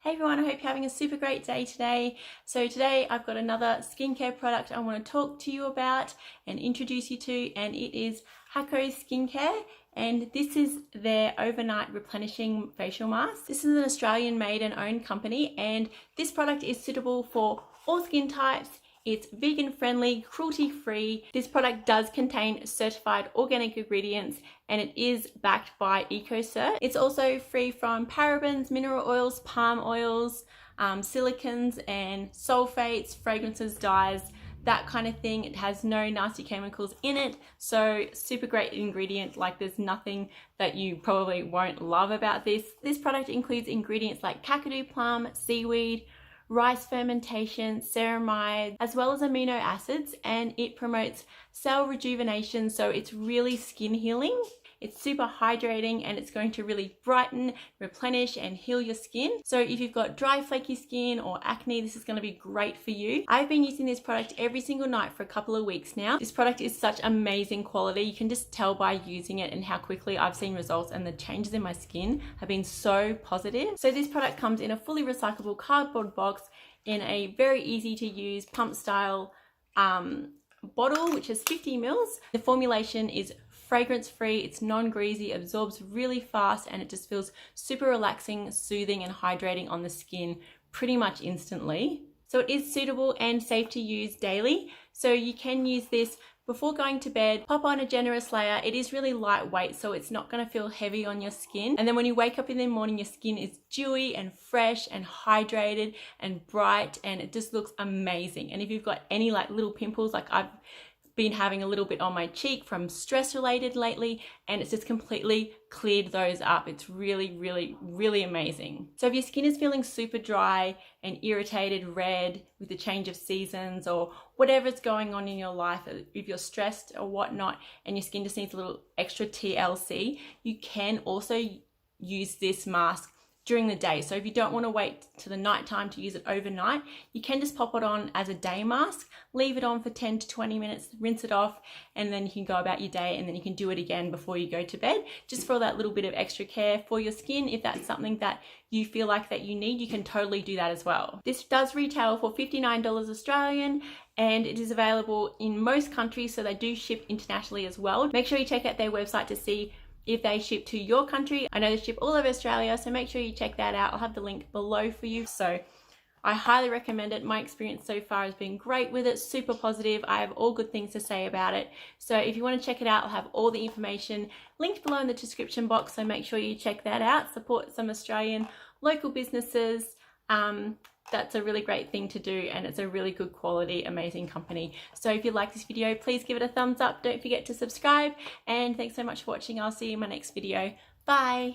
Hey everyone, I hope you're having a super great day today. So today I've got another skincare product I want to talk to you about and introduce you to, and it is Hakko Skincare, and this is their overnight replenishing facial mask. This is an Australian made and owned company, and this product is suitable for all skin types. It's vegan friendly, cruelty free. This product does contain certified organic ingredients and it is backed by EcoCert. It's also free from parabens, mineral oils, palm oils, silicons and sulfates, fragrances, dyes, that kind of thing. It has no nasty chemicals in it, so super great ingredient. Like, there's nothing that you probably won't love about this. This product includes ingredients like kakadu plum, seaweed, rice fermentation, ceramide, as well as amino acids, and it promotes cell rejuvenation, so it's really skin healing. It's super hydrating and it's going to really brighten, replenish and heal your skin. So if you've got dry flaky skin or acne, this is going to be great for you. I've been using this product every single night for a couple of weeks now. This product is such amazing quality. You can just tell by using it and how quickly I've seen results, and the changes in my skin have been so positive. So this product comes in a fully recyclable cardboard box in a very easy to use pump style bottle, which is 50 mils. The formulation is fragrance free, it's non-greasy, absorbs really fast, and it just feels super relaxing, soothing and hydrating on the skin pretty much instantly. So it is suitable and safe to use daily. So you can use this before going to bed, pop on a generous layer. It is really lightweight, so it's not going to feel heavy on your skin. And then when you wake up in the morning, your skin is dewy and fresh and hydrated and bright, and it just looks amazing. And if you've got any like little pimples, like I've been having a little bit on my cheek from stress related lately, and it's just completely cleared those up. It's really amazing. So if your skin is feeling super dry and irritated, red with the change of seasons or whatever's going on in your life, if you're stressed or whatnot and your skin just needs a little extra TLC, you can also use this mask during the day. So if you don't want to wait to the night time to use it overnight, you can just pop it on as a day mask, leave it on for 10 to 20 minutes, rinse it off, and then you can go about your day, and then you can do it again before you go to bed, just for that little bit of extra care for your skin. If that's something that you feel like that you need, you can totally do that as well. This does retail for $59 Australian, and it is available in most countries, so they do ship internationally as well. Make sure you check out their website to see if they ship to your country. I know they ship all over Australia, so make sure you check that out. I'll have the link below for you. So I highly recommend it. My experience so far has been great with it, super positive. I have all good things to say about it. So if you want to check it out, I'll have all the information linked below in the description box, so make sure you check that out. Support some Australian local businesses. That's a really great thing to do, and it's a really good quality, amazing company. So if you like this video, please give it a thumbs up. Don't forget to subscribe, and thanks so much for watching. I'll see you in my next video. Bye.